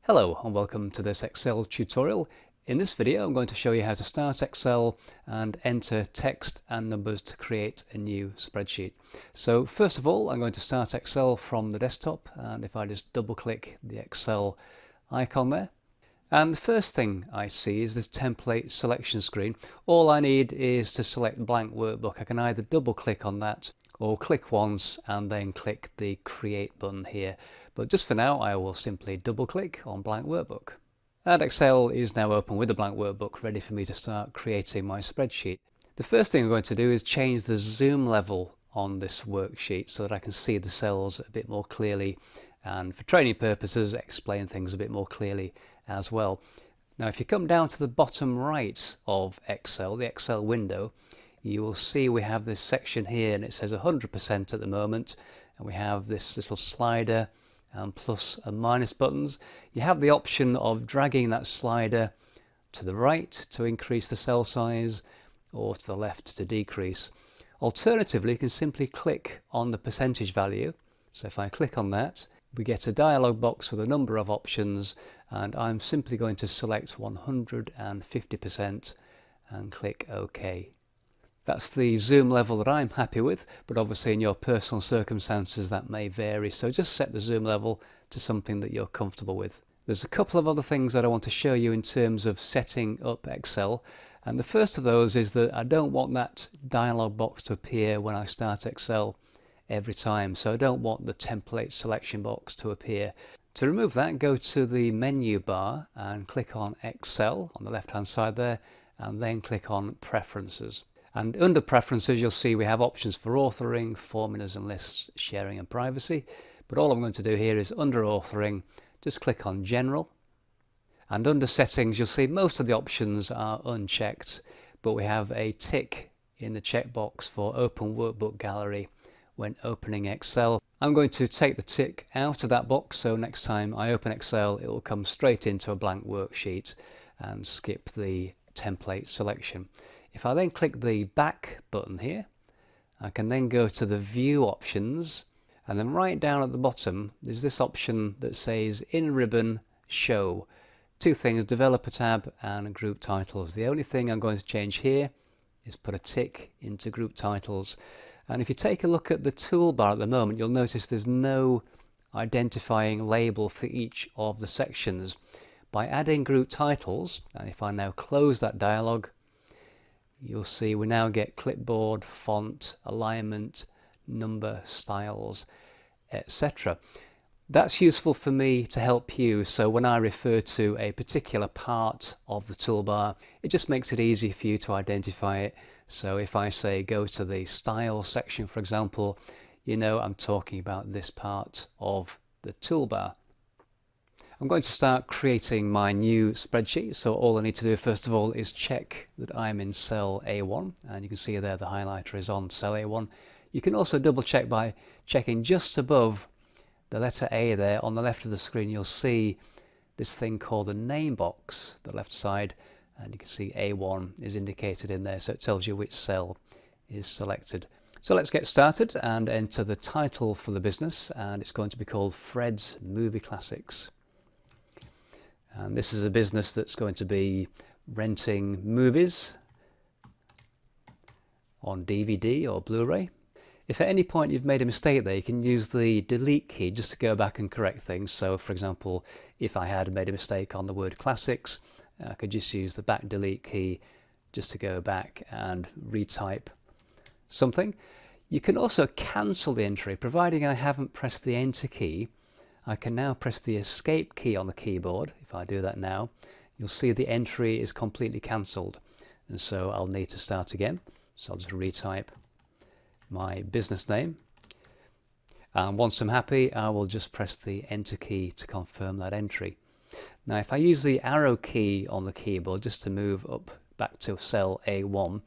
Hello and welcome to this Excel tutorial. In this video I'm going to show you how to start Excel and enter text and numbers to create a new spreadsheet. So first of all I'm going to start Excel from the desktop, and if I just double click the Excel icon there, and the first thing I see is this template selection screen. All I need is to select blank workbook. I can either double click on that or click once and then click the create button here. But just for now I will simply double click on blank workbook. And Excel is now open with the blank workbook, ready for me to start creating my spreadsheet. The first thing I'm going to do is change the zoom level on this worksheet so that I can see the cells a bit more clearly, and for training purposes explain things a bit more clearly as well. Now if you come down to the bottom right of Excel, the Excel window, you will see we have this section here and it says 100% at the moment, and we have this little slider and plus and minus buttons. You have the option of dragging that slider to the right to increase the cell size or to the left to decrease. Alternatively, you can simply click on the percentage value. So if I click on that, we get a dialog box with a number of options, and I'm simply going to select 150% and click OK. That's the zoom level that I'm happy with, but obviously in your personal circumstances that may vary, so just set the zoom level to something that you're comfortable with. There's a couple of other things that I want to show you in terms of setting up Excel, and the first of those is that I don't want that dialog box to appear when I start Excel every time, so I don't want the template selection box to appear. To remove that, go to the menu bar and click on Excel on the left hand side there, and then click on Preferences. And under Preferences you'll see we have options for authoring, formulas and lists, sharing and privacy. But all I'm going to do here is under authoring, just click on General. And under Settings you'll see most of the options are unchecked, but we have a tick in the checkbox for Open Workbook Gallery when opening Excel. I'm going to take the tick out of that box, so next time I open Excel it will come straight into a blank worksheet and skip the template selection. If I then click the back button here, I can then go to the view options, and then right down at the bottom there's this option that says in ribbon show. Two things, developer tab and group titles. The only thing I'm going to change here is put a tick into group titles. And if you take a look at the toolbar at the moment, you'll notice there's no identifying label for each of the sections. By adding group titles, and if I now close that dialog, you'll see we now get clipboard, font, alignment, number, styles, etc. That's useful for me to help you, so when I refer to a particular part of the toolbar, it just makes it easy for you to identify it. So if I say go to the style section, for example, you know I'm talking about this part of the toolbar. I'm going to start creating my new spreadsheet, so all I need to do first of all is check that I'm in cell A1, and you can see there the highlighter is on cell A1. You can also double check by checking just above the letter A there on the left of the screen. You'll see this thing called the name box, the left side, and you can see A1 is indicated in there, so it tells you which cell is selected. So let's get started and enter the title for the business, and it's going to be called Fred's Movie Classics. And this is a business that's going to be renting movies on DVD or Blu-ray. If at any point you've made a mistake there, you can use the delete key just to go back and correct things. So for example, if I had made a mistake on the word classics, I could just use the back delete key just to go back and retype something. You can also cancel the entry, providing I haven't pressed the enter key. I can now press the escape key on the keyboard. If I do that now, you'll see the entry is completely cancelled, and so I'll need to start again. So I'll just retype my business name, and once I'm happy I will just press the enter key to confirm that entry. Now if I use the arrow key on the keyboard just to move up back to cell A1,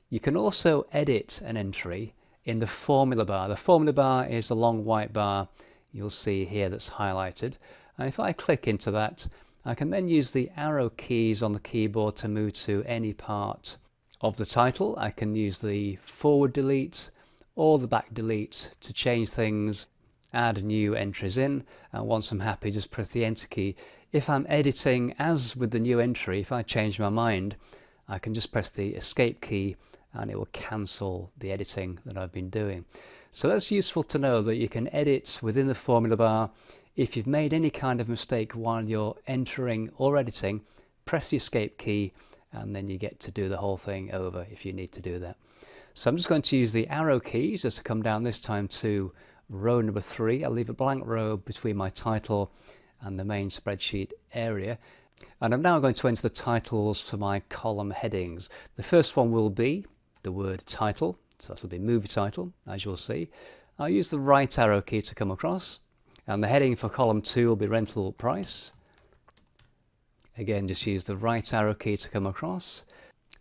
you can also edit an entry in the formula bar. The formula bar is the long white bar you'll see here that's highlighted, and if I click into that I can then use the arrow keys on the keyboard to move to any part of the title. I can use the forward delete or the back delete to change things, add new entries in, and once I'm happy just press the enter key. if I'm editing, as with the new entry, if I change my mind, I can just press the escape key and it will cancel the editing that I've been doing. So that's useful to know, that you can edit within the formula bar. If you've made any kind of mistake while you're entering or editing, press the escape key and then you get to do the whole thing over if you need to do that. So I'm just going to use the arrow keys just to come down, this time to row number 3. I'll leave a blank row between my title and the main spreadsheet area. And I'm now going to enter the titles for my column headings. The first one will be the word title, so that will be movie title, as you'll see. I'll use the right arrow key to come across, and the heading for column 2 will be rental price. Again, just use the right arrow key to come across.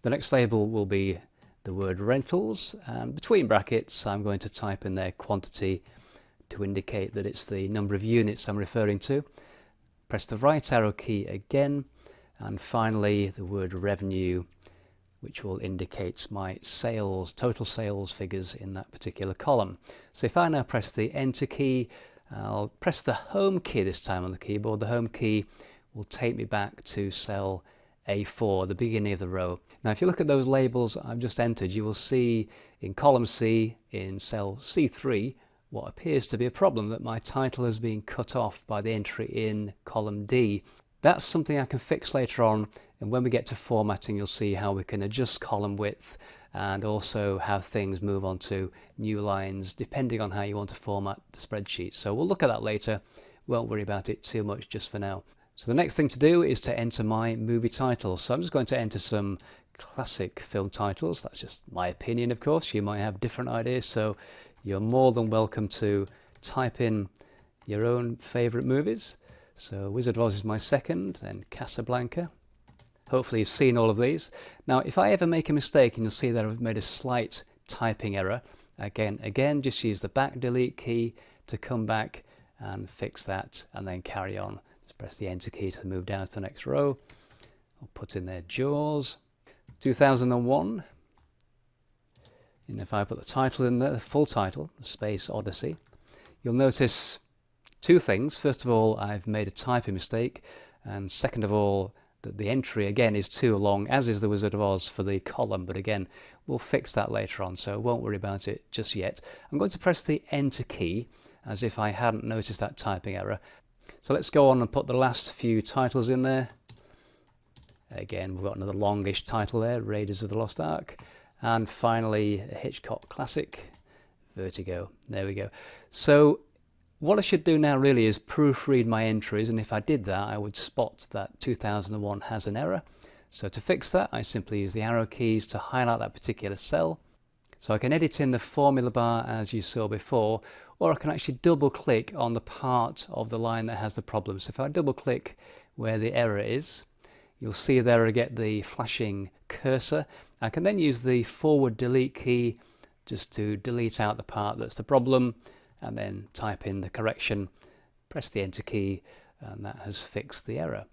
The next label will be the word rentals, and between brackets I'm going to type in their quantity to indicate that it's the number of units I'm referring to. Press the right arrow key again, and finally the word revenue, which will indicate my sales, total sales figures in that particular column. So if I now press the enter key, I'll press the home key this time on the keyboard. The home key will take me back to cell A4, the beginning of the row. Now if you look at those labels I've just entered, you will see in column C, in cell C3, what appears to be a problem, that my title has been cut off by the entry in column D. That's something I can fix later on, and when we get to formatting you'll see how we can adjust column width and also how things move on to new lines depending on how you want to format the spreadsheet. So we'll look at that later, won't worry about it too much just for now. So the next thing to do is to enter my movie title. So I'm just going to enter some classic film titles. That's just my opinion, of course. You might have different ideas, so you're more than welcome to type in your own favourite movies. So Wizard of Oz is my second, then Casablanca. Hopefully you've seen all of these. Now if I ever make a mistake, and you'll see that I've made a slight typing error, again just use the back delete key to come back and fix that, and then carry on. Just press the enter key to move down to the next row. I'll put in there Jaws, 2001. And if I put the title in there, the full title, Space Odyssey, you'll notice two things. First of all, I've made a typing mistake, and second of all, that the entry again is too long, as is the Wizard of Oz for the column, but again we'll fix that later on, so won't worry about it just yet. I'm going to press the enter key as if I hadn't noticed that typing error. So let's go on and put the last few titles in there. Again, we've got another longish title there, Raiders of the Lost Ark. And finally, a Hitchcock classic, Vertigo. There we go. So what I should do now really is proofread my entries, and if I did that I would spot that 2001 has an error. So to fix that I simply use the arrow keys to highlight that particular cell. So I can edit in the formula bar as you saw before, or I can actually double click on the part of the line that has the problem. So if I double click where the error is, you'll see there I get the flashing cursor. I can then use the forward delete key just to delete out the part that's the problem, and then type in the correction, press the enter key, and that has fixed the error.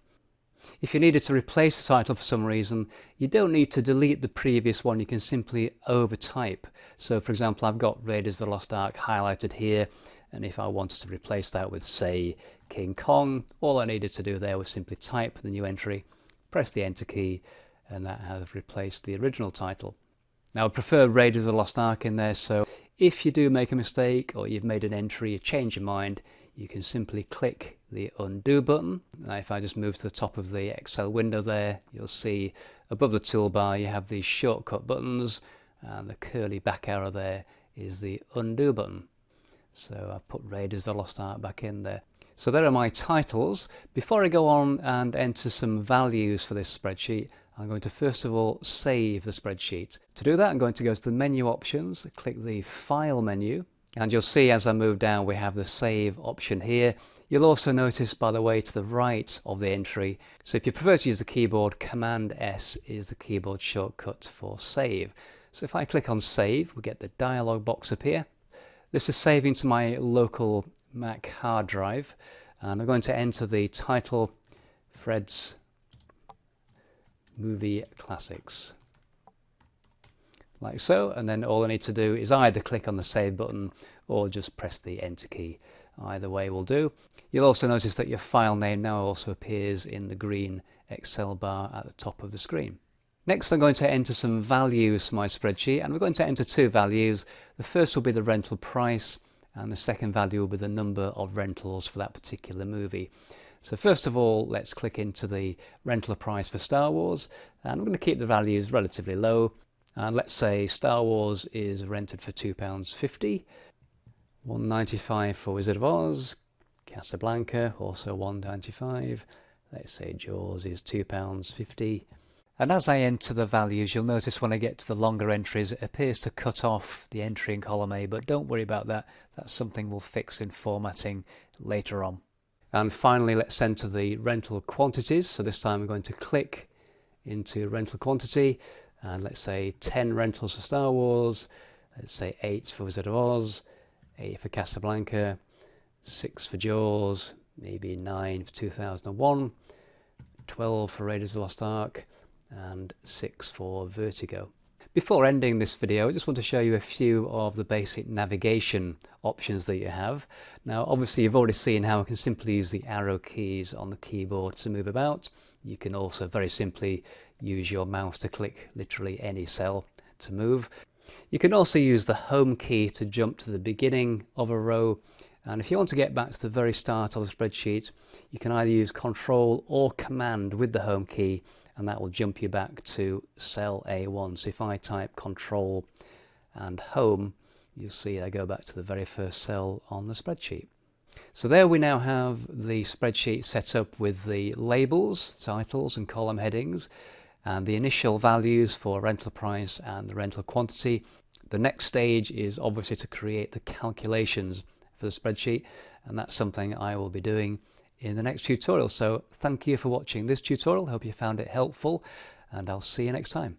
If you needed to replace the title for some reason, you don't need to delete the previous one, you can simply overtype. So for example, I've got Raiders of the Lost Ark highlighted here, and if I wanted to replace that with, say, King Kong, all I needed to do there was simply type the new entry, press the enter key, and that has replaced the original title. Now I prefer Raiders of the Lost Ark in there, so if you do make a mistake or you've made an entry, you change your mind, you can simply click the undo button. Now if I just move to the top of the Excel window there, you'll see above the toolbar you have these shortcut buttons, and the curly back arrow there is the undo button. So I've put Raiders of the Lost Ark back in there. So there are my titles. Before I go on and enter some values for this spreadsheet, I'm going to first of all save the spreadsheet. To do that I'm going to go to the menu options, click the file menu, and you'll see as I move down we have the save option here. You'll also notice, by the way, to the right of the entry, so if you prefer to use the keyboard, Command S is the keyboard shortcut for save. So if I click on save, we get the dialog box appear. This is saving to my local Mac hard drive, and I'm going to enter the title, Fred's Movie Classics, like so, and then all I need to do is either click on the save button or just press the enter key, Either way will do. You'll also notice that your file name now also appears in the green Excel bar at the top of the screen. Next, I'm going to enter some values for my spreadsheet, and we're going to enter two values. The first will be the rental price, and the second value will be the number of rentals for that particular movie. So first of all, let's click into the rental price for Star Wars, and we're going to keep the values relatively low. And let's say Star Wars is rented for £2.50, £1.95 for Wizard of Oz, Casablanca also £1.95. Let's say Jaws is £2.50. And as I enter the values, you'll notice when I get to the longer entries, it appears to cut off the entry in column A, but don't worry about that. That's something we'll fix in formatting later on. And finally, let's enter the rental quantities. So this time I'm going to click into rental quantity, and let's say 10 rentals for Star Wars, let's say 8 for Wizard of Oz, 8 for Casablanca, 6 for Jaws, maybe 9 for 2001, 12 for Raiders of the Lost Ark, and 6 for Vertigo. Before ending this video, I just want to show you a few of the basic navigation options that you have. Now obviously you've already seen how I can simply use the arrow keys on the keyboard to move about. You can also very simply use your mouse to click literally any cell to move. You can also use the home key to jump to the beginning of a row, and if you want to get back to the very start of the spreadsheet, you can either use Control or Command with the home key, and that will jump you back to cell A1. So if I type Control and Home, you'll see I go back to the very first cell on the spreadsheet. So there we now have the spreadsheet set up with the labels, titles and column headings, and the initial values for rental price and the rental quantity. The next stage is obviously to create the calculations for the spreadsheet, and that's something I will be doing in the next tutorial. So thank you for watching this tutorial. Hope you found it helpful, and I'll see you next time.